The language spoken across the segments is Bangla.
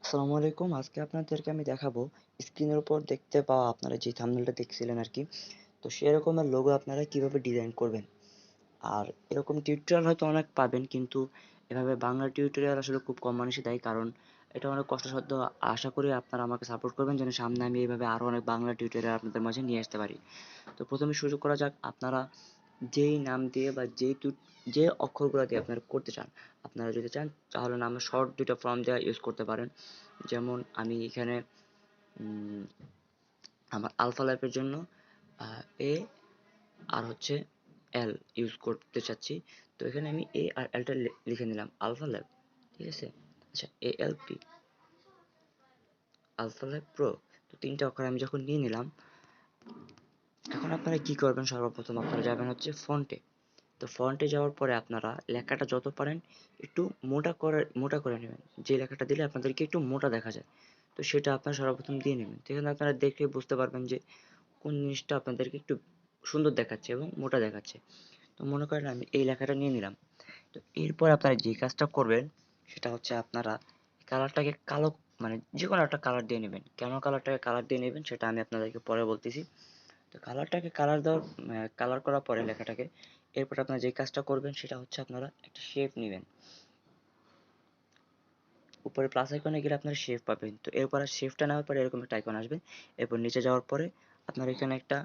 আসসালামু আলাইকুম। আজকে আপনাদেরকে আমি দেখাবো স্ক্রিনের উপর দেখতে পাওয়া আপনারা যে থাম্বনেলটা দেখছিলেন আর কি, তো সেরকমের লোগো আপনারা কিভাবে ডিজাইন করবেন। আর এরকম টিউটোরিয়াল হয়তো অনেক পাবেন, কিন্তু এভাবে বাংলা টিউটোরিয়াল আসলে খুব কম মানুষই দেয়, কারণ এটা অনেক কষ্টসাধ্য। আশা করি আপনারা আমাকে সাপোর্ট করবেন যেন সামনে আমি এইভাবে আরও অনেক বাংলা টিউটোরিয়াল আপনাদের মাঝে নিয়ে আসতে পারি। তো প্রথমে শুরু করা যাক। আপনারা যেই নাম দিয়ে বা যে অক্ষরগুলো দিয়ে আপনারা করতে চান, আপনারা যদি চান তাহলে নামে শর্ট দুইটা ফর্ম দেওয়া ইউজ করতে পারেন। যেমন আমি এখানে আমার আলফা ল্যাবের জন্য এ আর হচ্ছে এল ইউজ করতে চাচ্ছি। তো এখানে আমি এ আর এলটা লিখে নিলাম আলফা ল্যাব, ঠিক আছে। আচ্ছা, A L P alpha lab pro. তো তিনটা অক্ষর আমি যখন নিয়ে নিলাম, এখন আপনারা কি করবেন, সর্বপ্রথম আপনারা যাবেন হচ্ছে ফন্টে। তো ফন্টে যাওয়ার পরে আপনারা লেখাটা যত পারেন একটু মোটা করে নেবেন, যে লেখাটা দিলে আপনাদেরকে একটু মোটা দেখা যায়। তো সেটা আপনারা সর্বপ্রথম দিয়ে নেবেন। তো এখানে আপনারা দেখে বুঝতে পারবেন যে কোন জিনিসটা আপনাদেরকে একটু সুন্দর দেখাচ্ছে এবং মোটা দেখাচ্ছে। তো মনে করেন আমি এই লেখাটা নিয়ে নিলাম। তো এরপর আপনারা যে কাজটা করবেন সেটা হচ্ছে আপনারা কালারটাকে কালো, মানে যে কোনো একটা কালার দিয়ে নেবেন। কেন কালারটাকে কালার দিয়ে নেবেন সেটা আমি আপনাদেরকে পরে বলতেছি। তো কালারটাকে কালার করার পরে লেখাটাকে, এরপর আপনারা যে কাজটা করবেন সেটা হচ্ছে আপনারা একটা শেপ নেবেন। উপরে প্লাস আইকনে গেলে আপনারা শেপ পাবেন। তো এরপর শেপটা নেওয়ার পরে এরকম একটা আইকন আসবে। এরপর নিচে যাওয়ার পরে আপনারা এখানে একটা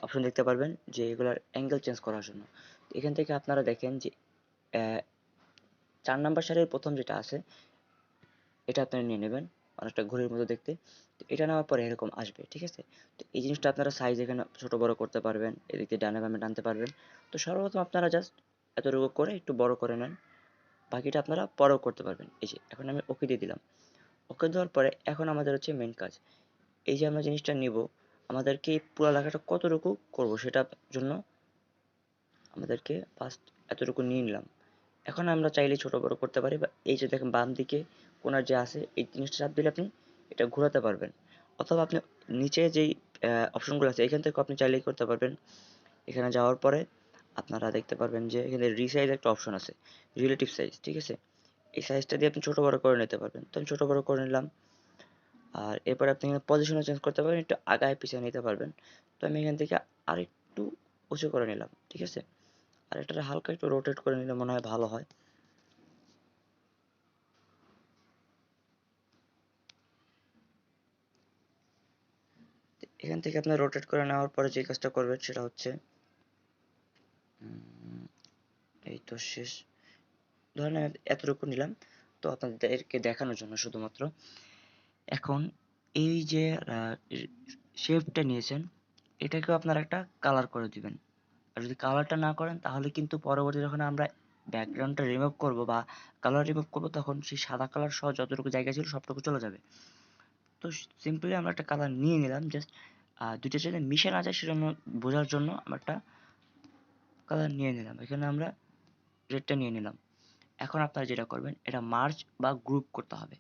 অপশন দেখতে পারবেন যে এগুলার অ্যাঙ্গেল চেঞ্জ করার জন্য। তো এখান থেকে আপনারা দেখেন যে 4 নাম্বার সারির প্রথম যেটা আছে এটা আপনারা নিয়ে নেবেন, অনেকটা ঘড়ির মতো দেখতে। তো এটা নেওয়ার পরে এরকম আসবে, ঠিক আছে। তো এই জিনিসটা আপনারা সাইজ এখানে ছোট বড় করতে পারবেন, এদিকে ডানে বামে টানতে পারবেন। তো সর্বপ্রথম আপনারা জাস্ট এতটুকু করে একটু বড় করে নেন, বাকিটা আপনারা পরেও করতে পারবেন। এই যে এখন আমি ওকে দিয়ে দিলাম। ওকে দেওয়ার পরে এখন আমাদের হচ্ছে মেন কাজ। এই যে আমরা জিনিসটা নিব, আমাদেরকে এই পুরো লেখাটা কতটুকু করব সেটার জন্য আমাদেরকে ফার্স্ট এতটুকু নিয়ে নিলাম। এখন আমরা চাইলে ছোট বড় করতে পারি, বা এই যে দেখেন বাম দিকে কোনার যে আছে এই জিনিসটা চাপ দিলে আপনি এটা ঘোরাতে পারবেন, অথবা আপনি নিচে যেই অপশনগুলো আছে এখান থেকে আপনি চাইলেই করতে পারবেন। এখানে যাওয়ার পরে আপনারা দেখতে পারবেন যে এখানে রিসাইজ একটা অপশন আছে, রিলেটিভ সাইজ, ঠিক আছে। এই সাইজটা দিয়ে আপনি ছোট বড় করে নিতে পারবেন। তো আমি ছোট বড় করে নিলাম। আর এরপরে আপনি এখানে পজিশনও চেঞ্জ করতে পারবেন, একটু আগায় পিছিয়ে নিতে পারবেন। তো আমি এখান থেকে আরেকটু উঁচু করে নিলাম, ঠিক আছে। আর এটা হালকা একটু রোটেট করে নিলে মনে হয় ভালো হয়। এখান থেকে আপনার রোটেট করে নেওয়ার পরে যে কাজটা করবেন সেটা হচ্ছে এই তো শেষ। ধরেন আমি এতটুকু নিলাম, তো আপনাদেরকে দেখানোর জন্য শুধুমাত্র। এখন এই যে শেপটা নিয়েছেন এটাকেও আপনারা একটা কালার করে দিবেন। আর যদি কালারটা না করেন তাহলে কিন্তু পরবর্তী যখন আমরা ব্যাকগ্রাউন্ডটা রিমুভ করব বা কালার রিমুভ করব, তখন সেই সাদা কালার সহ যতটুকু জায়গা ছিল সবটুকু চলে যাবে। তো সিম্পলি আমরা একটা কালার নিয়ে নিলাম, জাস্ট দুইটা যাতে মিশে না যায় সেজন্য, বোঝার জন্য আমরা একটা কালার নিয়ে নিলাম। এখানে আমরা রেডটা নিয়ে নিলাম। এখন আপনারা যেটা করবেন, এটা মার্জ বা গ্রুপ করতে হবে।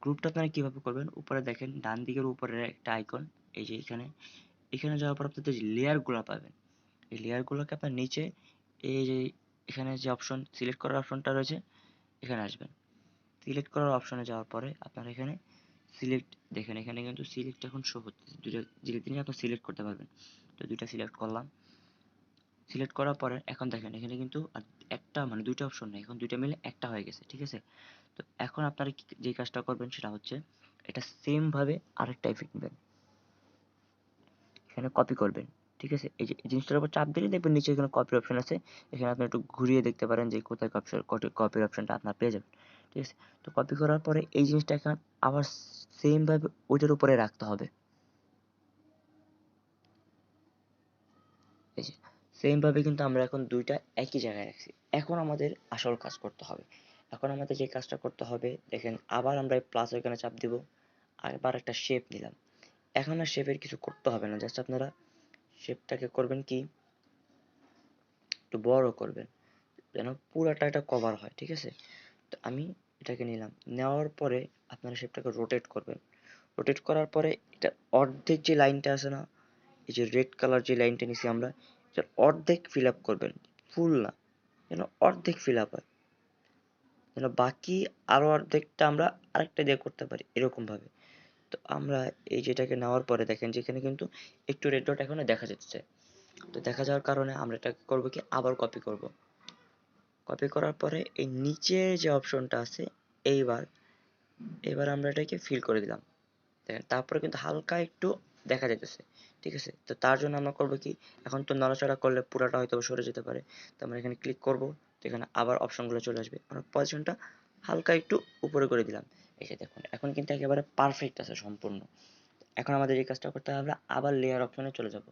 গ্রুপটা আপনারা কিভাবে করবেন, উপরে দেখেন ডান দিকের উপরে একটা আইকন, এই যে এখানে, এখানে যাওয়ার পর আপনাদের যে লেয়ার গুলো পাবেন, এই লেয়ার গুলোকে আপনার নিচে এই যে এখানে যে অপশন সিলেক্ট করার অপশনটা রয়েছে এখানে আসবেন। সিলেক্ট করার অপশনে যাওয়ার পরে আপনারা এখানে সিলেক্ট দেখেন, এখানে কিন্তু সিলেক্ট এখন শো হচ্ছে, দুটো জিনিস আপনি সিলেক্ট করতে পারবেন। তো দুইটা সিলেক্ট করলাম। সিলেক্ট করার পরে এখন দেখেন এখানে কিন্তু আর একটা মানে দুইটা অপশন নেই, এখন দুইটা মিলে একটা হয়ে গেছে, ঠিক আছে। তো এখন আপনারা যে কাজটা করবেন সেটা হচ্ছে এটা সেম ভাবে আরেকটা ইফেক্ট নেবেন, এখানে কপি করবেন, ঠিক আছে। এই যে এই জিনিসটার উপর চাপ দিলে দেখবেন নিচে এখানে কপির অপশন আছে। এখানে আপনি একটু ঘুরিয়ে দেখতে পারেন যে কোথায় কপির অপশনটা আপনার পেয়ে যাবেন, ঠিক আছে। তো কপি করার পরে এই জিনিসটা এখন আবার সেম ভাবে ওইটার উপরে রাখতে হবে। এই যে সেম ভাবে কিন্তু আমরা এখন দুইটা একই জায়গায় রাখছি। এখন আমাদের আসল কাজ করতে হবে। এখন আমাদের যে কাজটা করতে হবে দেখেন, আবার আমরা এই প্লাস ওইখানে চাপ দিব, আবার একটা শেপ নিলাম। এখন আর শেপের কিছু করতে হবে না, জাস্ট আপনারা শেপটাকে করবেন কি একটু বড় করবেন যেন পুরাটা এটা কভার হয়, ঠিক আছে। তো আমি এটাকে নিলাম, নেওয়ার পরে আপনারা শেপটাকে রোটেট করবেন। রোটেট করার পরে এটা অর্ধেক যে লাইনটা আছে না, এই যে রেড কালার যে লাইনটা নিছি আমরা, এটা অর্ধেক ফিল আপ করবেন, ফুল না, যেন অর্ধেক ফিল আপ হয়। যেন বাকি আরো অর্ধেকটা আমরা আরেকটা দিয়ে করতে পারি এরকম ভাবে। তো আমরা এই যেটাকে নেওয়ার পরে দেখেন যে এখানে কিন্তু একটু রেড ডট এখনো দেখা যাচ্ছে। তো দেখা যাওয়ার কারণে আমরা এটাকে করবো কি, আবার কপি করব। কপি করার পরে এই নিচে যে অপশনটা আছে, এইবার এবার আমরা এটাকে ফিল করে দিলাম। দেখেন তারপরে কিন্তু হালকা একটু দেখা যাইতেছে, ঠিক আছে। তো তার জন্য আমরা করবো কি, এখন তো নড়াচড়া করলে পুরাটা হয়তো সরে যেতে পারে। তো আমরা এখানে ক্লিক করব, তো এখানে আবার অপশনগুলো চলে আসবে। আমরা পজিশনটা হালকা একটু উপরে করে দিলাম। এই যে দেখুন এখন কিন্তু একেবারে পারফেক্ট আছে সম্পূর্ণ। এখন আমাদের এই কাজটা করতে হবে, আমরা আবার লেয়ার অপশনে চলে যাব।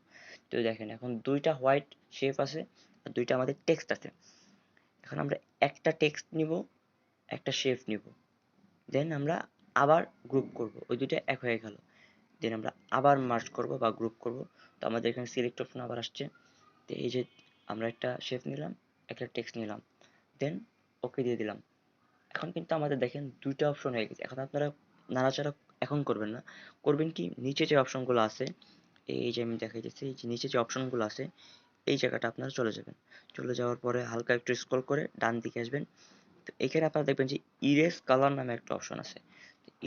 তো দেখেন এখন দুইটা হোয়াইট শেপ আছে আর দুইটা আমাদের টেক্সট আছে। এখন আমরা একটা টেক্সট নিব, একটা শেপ নিব, দেন আমরা আবার গ্রুপ করব, ওই দুইটা এক হয়ে গেল। দেন আমরা আবার মার্জ করব বা গ্রুপ করব। তো আমাদের এখানে সিলেক্ট অপশন আবার আসছে। তো এই যে আমরা একটা শেপ নিলাম, একটা টেক্সট নিলাম, দেন ওকে দিয়ে দিলাম। এখন কিন্তু আমাদের দেখেন দুইটা অপশন হয়ে গেছে। এখন আপনারা নাড়াচাড়া এখন করবেন না, করবেন কি, নিচে যে অপশনগুলো আছে, এই যে আমি দেখাই দিচ্ছি, এই যে নিচে যে অপশনগুলো আছে এই জায়গাটা আপনারা চলে যাবেন। চলে যাওয়ার পরে হালকা একটু স্ক্রল করে ডান দিকে আসবেন। তো এখানে আপনারা দেখবেন যে ইরেজ কালার নামে একটা অপশন আছে।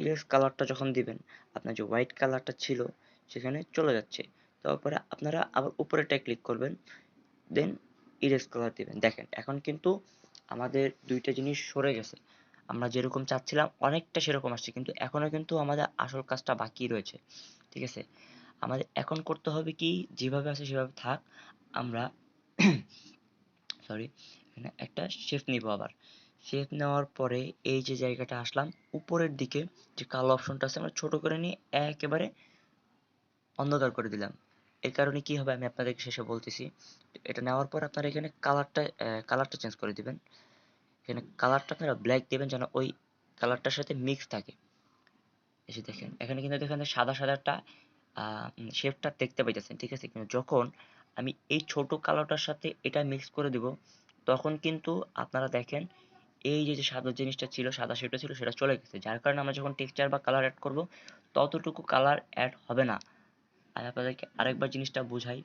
ইরেজ কালারটা যখন দিবেন, আপনার যে হোয়াইট কালারটা ছিল সেখানে চলে যাচ্ছে। তারপরে আপনারা আবার উপরেরটায় ক্লিক করবেন, দেন ইরেজ কালার দিবেন। দেখেন এখন কিন্তু আমাদের দুইটা জিনিস সরে গেছে। আমরা যেরকম চাচ্ছিলাম অনেকটা সেরকম আসছে, কিন্তু এখনো কিন্তু আমাদের আসল কাজটা বাকি রয়েছে, ঠিক আছে। আমাদের এখন করতে হবে কি, যেভাবে আছে সেভাবে থাক। আমরা সরি, এখানে একটা শেপ নিব। আবার শেপ নেওয়ার পরে এই যে জায়গাটা আসলাম, উপরের দিকে যে কালো অপশনটা আছে আমরা ছোট করে নিয়ে একেবারে অন্ধকার করে দিলাম। এর কারণে কি হবে আমি আপনাদেরকে শেষে বলতেছি। এটা নেওয়ার পর আপনারা এখানে কালারটা চেঞ্জ করে দিবেন। এখানে কালারটা আপনারা ব্ল্যাক দিবেন যেন ওই কালারটার সাথে মিক্স থাকে। এসে দেখেন এখানে কিন্তু দেখেন সাদা সাদা একটা শেপটা দেখতে পাইতেছেন, ঠিক আছে। কিন্তু যখন আমি এই ছোট কালোটার সাথে এটা মিক্স করে দিব, তখন কিন্তু আপনারা দেখেন এই যে যে সাদা জিনিসটা ছিল, সাদা শেপটা ছিল, সেটা চলে গেছে। যার কারণে আমরা যখন টেক্সচার বা কালার অ্যাড করব, ততটুকু কালার অ্যাড হবে না। আমি আপনাদেরকে আরেকবার জিনিসটা বুঝাই।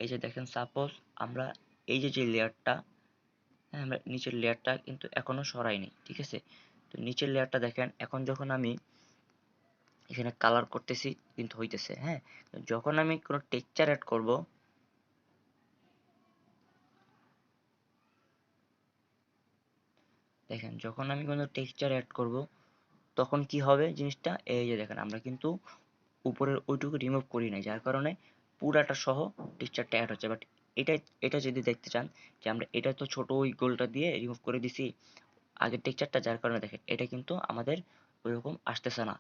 এই যে দেখেন সাপোজ আমরা এই যে যে লেয়ারটা, হ্যাঁ, আমরা নিচের লেয়ারটা কিন্তু এখনো সরাইনি, ঠিক আছে। তো নিচের লেয়ারটা দেখেন এখন যখন আমি এখানে কালার করতেছি কিন্তু হইতেছে, হ্যাঁ। যখন আমি কোনো টেক্সচার অ্যাড করব, দেখেন যখন আমি কোনো টেক্সচার অ্যাড করব তখন কি হবে জিনিসটা, এই যে দেখেন আমরা কিন্তু উপরের ওইটুকু রিমুভ করি নাই, যার কারণে পুরাটা সহ টেক্সচারটা অ্যাড হচ্ছে। বাট এটা এটা যদি দেখতে চান যে আমরা এটা তো ছোট ওই গোলটা দিয়ে রিমুভ করে দিছি আগের টেক্সচারটা, যার কারণে দেখেন এটা কিন্তু আমাদের ওইরকম আসতেছে না।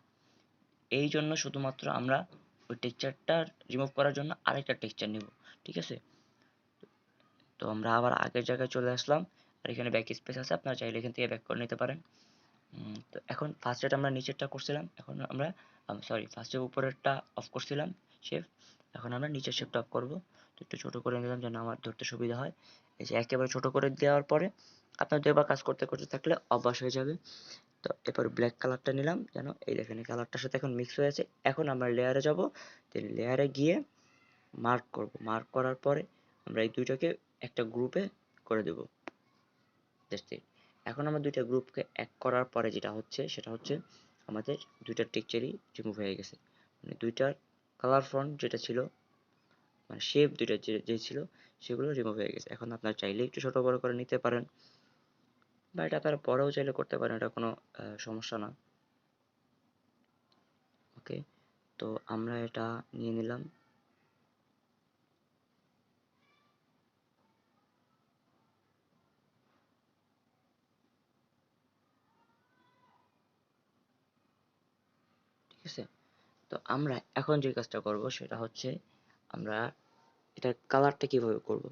এই জন্য শুধুমাত্র আমরা ওই টেক্সচারটা রিমুভ করার জন্য আরেকটা টেক্সচার নিব, ঠিক আছে। তো আমরা আবার আগের জায়গায় চলে আসলাম, আর এখানে ব্যাক স্পেস আছে, আপনারা চাইলে এখান থেকে ব্যাক করে নিতে পারেন। তো এখন ফার্স্টে আমরা নিচেরটা করছিলাম, এখন আমরা সরি ফার্স্টে উপরেরটা অফ করছিলাম শেপ, এখন আমরা নিচের শেপটা অফ করব। তো একটু ছোট করে নিলাম যেন আমার ধরতে সুবিধা হয়। এই যে একেবারে ছোট করে দেওয়ার পরে আপনার দুইবার কাজ করতে করতে থাকলে অভ্যাস হয়ে যাবে। তো এরপর ব্ল্যাক কালারটা নিলাম যেন এই দেখেন এই কালারটার সাথে এখন মিক্স হয়েছে। এখন আমরা লেয়ারে যাব, লেয়ারে গিয়ে মার্ক করব। মার্ক করার পরে আমরা এই দুইটাকে একটা গ্রুপে করে দেব, জাস্ট এই। এখন আমরা দুইটা গ্রুপকে এক করার পরে যেটা হচ্ছে সেটা হচ্ছে আমাদের দুইটা টেক্সচারই রিমুভ হয়ে গেছে। মানে দুইটার কালার ফন্ট যেটা ছিল, মানে শেপ দুইটা যে ছিল সেগুলো রিমুভ হয়ে গেছে। এখন আপনারা চাইলে একটু ছোট বড় করে নিতে পারেন, বা এটা আপনারা পরেও চাইলে করতে পারেন, এটা কোনো সমস্যা না। ওকে, তো আমরা এটা নিয়ে নিলাম। ঠিক আছে, তো আমরা এখন যে কাজটা করব সেটা হচ্ছে আমরা এটার কালারটা কিভাবে করব।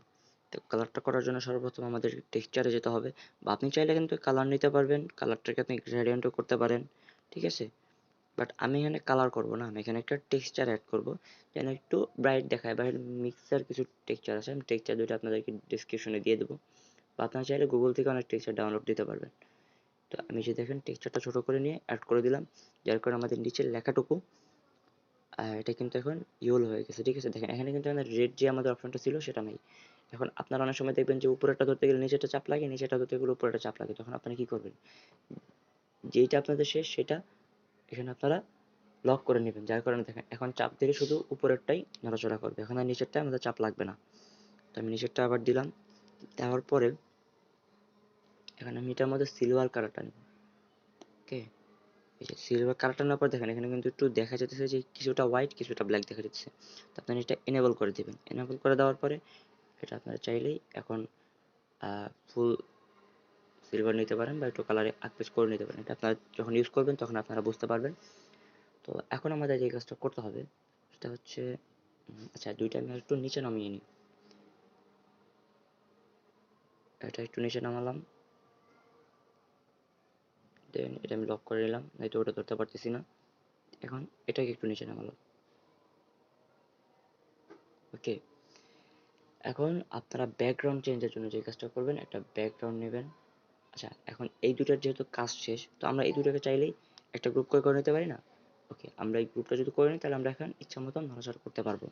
তো কালারটা করার জন্য সর্বপ্রথম আমাদের টেক্সচারে যেতে হবে, বা আপনি চাইলে কিন্তু কালার নিতে পারবেন, কালারটাকে আপনি গ্রেডিয়েন্টও করতে পারেন, ঠিক আছে। বাট আমি এখানে কালার করব না, আমি এখানে একটা টেক্সচার অ্যাড করব যেন একটু ব্রাইট দেখায়। বা মিক্সার কিছু টেক্সচার আছে, আমি টেক্সচার দুটো আপনাদেরকে ডিসক্রিপশনে দিয়ে দেবো, বা আপনারা চাইলে গুগল থেকে অনেক টেক্সচার ডাউনলোড দিতে পারবেন। তো আমি যে দেখেন টেক্সচারটা ছোট করে নিয়ে অ্যাড করে দিলাম, যার কারণে আমাদের নিচের লেখাটুকু এটা কিন্তু এখন ইয়েলো হয়ে গেছে, ঠিক আছে। দেখেন এখানে কিন্তু আমাদের রেড যে আমাদের অপশনটা ছিল সেটা নাই, এখন আপনারা অনেক সময় দেখবেন যে উপরেরটা ধরতে গেলে নিচেরটা চাপ লাগে, নিচেরটা ধরতে গেলে উপরেরটা চাপ লাগে, তখন আপনারা কি করবেন, যেইটা আপনাদের শেষ সেটা এখানে আপনারা লক করে নেবেন, যার কারণে দেখেন এখন চাপ দিলে শুধু উপরেরটাই নড়াচড়া করবে, এখন আর নিচেরটা আমাদের চাপ লাগবে না। তো আমি নিচেরটা আবার দিলাম, দেওয়ার পরে এখানে আমি এটার মধ্যে সিলভার কালারটা নেব। ওকে, এই যে সিলভার কালারটা নেওয়ার পর দেখেন এখানে কিন্তু একটু দেখা যাচ্ছে যে কিছুটা হোয়াইট কিছুটা ব্ল্যাক দেখা যাচ্ছে। তো আপনারা এটা এনেবল করে দিবেন, এনেবল করে দেওয়ার পরে এটা আপনারা চাইলেই এখন ফুল সিলভার নিতে পারেন বা একটু কালারে আকপেস করে নিতে পারেন, এটা আপনারা যখন ইউজ করবেন তখন আপনারা বুঝতে পারবেন। তো এখন আমাদের যে কাজটা করতে হবে সেটা হচ্ছে আচ্ছা দুইটা আমি একটু নিচে নামিয়ে নিই, এটা একটু নিচে নামালাম, দেন এটা আমি লক করে নিলাম, নয়তো ওটা ধরতে পারতেছি না। এখন এটাকে একটু নিচে নামালাম। ওকে, এখন আপনারা ব্যাকগ্রাউন্ড চেঞ্জের জন্য যে কাজটা করবেন, একটা ব্যাকগ্রাউন্ড নেবেন। আচ্ছা এখন এই দুটার যেহেতু কাজ শেষ, তো আমরা এই দুটাকে চাইলেই একটা গ্রুপ করে নিতে পারি না? ওকে, আমরা এই গ্রুপটা যদি করে নিই তাহলে আমরা এখন ইচ্ছা মতন নড়াচড়া করতে পারবো।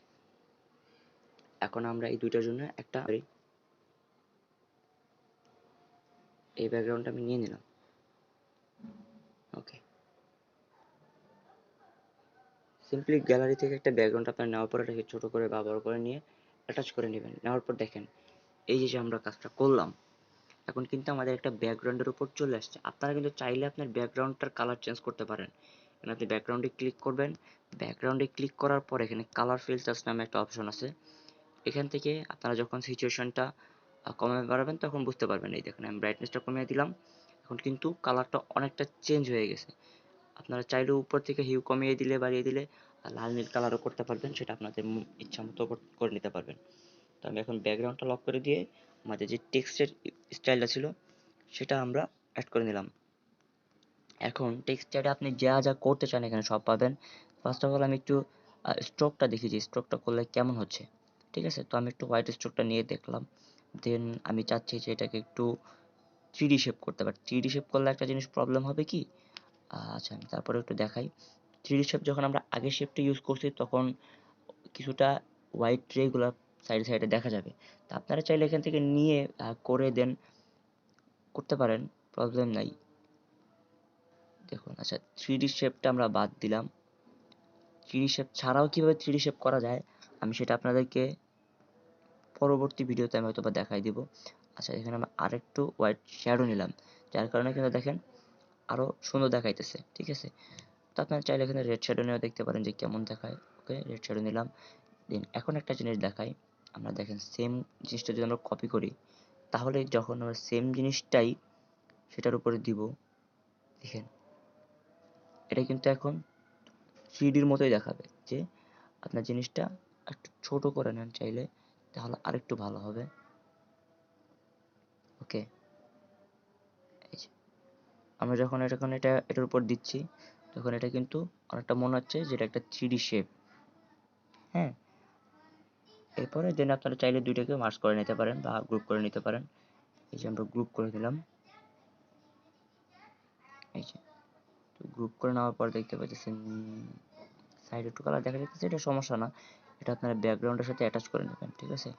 এখন আমরা এই দুইটার জন্য একটা এই ব্যাকগ্রাউন্ডটা আমি নিয়ে নিলাম। ওকে, সিম্পলি গ্যালারি থেকে একটা ব্যাকগ্রাউন্ড আপনার নেওয়ার পর এটাকে ছোট করে বা বড় করে নিয়ে অ্যাটাচ করে নেবেন। নেওয়ার পর দেখেন এই যে আমরা কাজটা করলাম, এখন কিন্তু আমাদের একটা ব্যাকগ্রাউন্ডের উপর চলে আসছে। আপনারা কিন্তু চাইলে আপনার ব্যাকগ্রাউন্ডটার কালার চেঞ্জ করতে পারেন। এখানে আপনি ব্যাকগ্রাউন্ডে ক্লিক করবেন, ব্যাকগ্রাউন্ডে ক্লিক করার পর এখানে কালার ফিল্টার্স নামে একটা অপশন আছে। এখান থেকে আপনারা যখন সিচুয়েশনটা কমাতে বাড়াবেন তখন বুঝতে পারবেন। এই দেখেন আমি ব্রাইটনেসটা কমিয়ে দিলাম, এখন কিন্তু কালারটা অনেকটা চেঞ্জ হয়ে গেছে। আপনারা চাইলে উপর থেকে হিউ কমিয়ে দিলে বাড়িয়ে দিলে লাল নীল কালারও করতে পারবেন, সেটা আপনাদের ইচ্ছা মতো করে নিতে পারবেন। তো আমি এখন ব্যাকগ্রাউন্ডটা লক করে দিয়ে আমাদের যে টেক্সটের স্টাইলটা ছিল সেটা আমরা অ্যাড করে নিলাম। এখন টেক্সচারে আপনি যা যা করতে চান এখানে সব পাবেন। ফার্স্ট অফ অল আমি একটু স্ট্রোকটা দেখি যে স্ট্রোকটা করলে কেমন হচ্ছে। ঠিক আছে, তো আমি একটু হোয়াইট স্ট্রোকটা নিয়ে দেখলাম, দেন আমি চাচ্ছি যে এটাকে একটু 3D শেপ করতে পারি। 3D শেপ করলে একটা জিনিস প্রবলেম হবে কি, আচ্ছা আমি তারপরে একটু দেখাই। 3D শেপ যখন আমরা আগের শেপটা ইউজ করছি তখন কিছুটা হোয়াইট রেগুলো সাইডে সাইডে দেখা যাবে। তা আপনারা চাইলে এখান থেকে নিয়ে করে দেন করতে পারেন, প্রবলেম নাই। দেখুন আচ্ছা 3D শেপটা আমরা বাদ দিলাম। 3D শেপ ছাড়াও কিভাবে 3D শেপ করা যায় আমি সেটা আপনাদেরকে পরবর্তী ভিডিওতে আমি হয়তোবা দেখাই দিব। আচ্ছা এখানে আমরা আরেকটু হোয়াইট শ্যাডো নিলাম, যার কারণে কিন্তু দেখেন আরো সুন্দর দেখাইতেছে। ঠিক আছে, তো আপনারা চাইলে এখানে রেড শ্যাডো নিয়েও দেখতে পারেন যে কেমন দেখায়। ওকে, রেড শ্যাডো নিলাম। দেন এখন একটা জিনিস দেখাই, আমরা দেখেন সেম জিনিসটা যদি আমরা কপি করি তাহলে যখন আমরা সেম জিনিসটাই সেটার উপরে দিব, দেখেন এটা কিন্তু এখন 3Dর মতোই দেখাবে। যে আপনার জিনিসটা একটু ছোট করে নেন চাইলে, তাহলে আরেকটু ভালো হবে। ওকে, এই যে আমরা যখন এটার উপর দিচ্ছি তখন এটা কিন্তু অনেকটা মনে হচ্ছে যে এটা একটা 3D শেপ। হ্যাঁ, এরপরে দেন আপনারা চাইলে দুইটাকে মার্জ করে নিতে পারেন বা গ্রুপ করে নিতে পারেন। এই যে আমরা গ্রুপ করে দিলাম, এই যে তো গ্রুপ করে নেওয়ার পর দেখতে পাচ্ছেন সাইডে একটু কালার দেখা যাচ্ছে, এটা সমস্যা না, এটা আপনারা ব্যাকগ্রাউন্ডের সাথে অ্যাটাচ করে নেবেন। ঠিক আছে,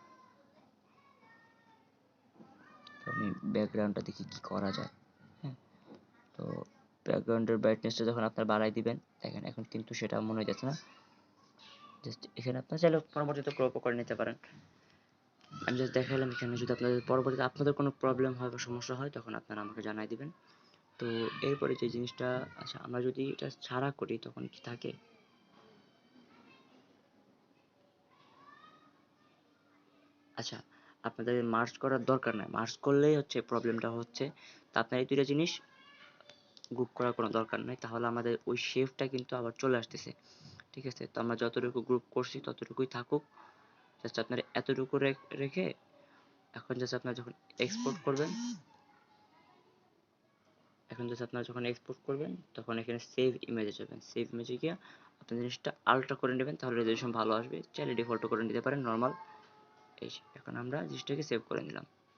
তো আমি ব্যাকগ্রাউন্ডটা দেখি কি করা যায়। হ্যাঁ, তো ব্যাকগ্রাউন্ডের ব্রাইটনেসটা যখন আপনারা বাড়াই দিবেন দেখেন এখন কিন্তু সেটা মনে হয়ে যাচ্ছে না। জাস্ট এখানে আপনারা চাইলে পরবর্তীতে ক্রপও করে নিতে পারেন। আমি জাস্ট দেখালাম, এখানে যদি আপনাদের পরবর্তীতে আপনাদের কোনো প্রবলেম হয় বা সমস্যা হয় তখন আপনারা আমাকে জানাই দিবেন। তো এরপরে যে জিনিসটা, আচ্ছা আমরা যদি এটা ছাড়া করি তখন কি থাকে, আচ্ছা আপনাদের মার্জ করার দরকার নাই, মার্জ করলেই হচ্ছে প্রবলেমটা হচ্ছে। তা আপনার এই দুইটা জিনিস গ্রুপ করার কোনো দরকার নাই, তাহলে আমাদের ওই শেপটা কিন্তু আবার চলে আসতেছে। ঠিক আছে, তো আমরা যতটুকু গ্রুপ করছি ততটুকুই থাকুক, জাস্ট আপনার এতটুকু রেখে এখন জাস্ট আপনারা যখন এক্সপোর্ট করবেন, এখন জাস্ট আপনারা যখন এক্সপোর্ট করবেন তখন এখানে সেভ ইমেজে যাবেন, সেভ ইমেজে গিয়ে আপনার জিনিসটা আলট্রা করে নেবেন, তাহলে রেজলিউশন ভালো আসবে। চাইলে ডিফল্ট করে নিতে পারেন নর্মাল। এই যে এখন আমরা জিনিসটাকে সেভ করে নিলাম।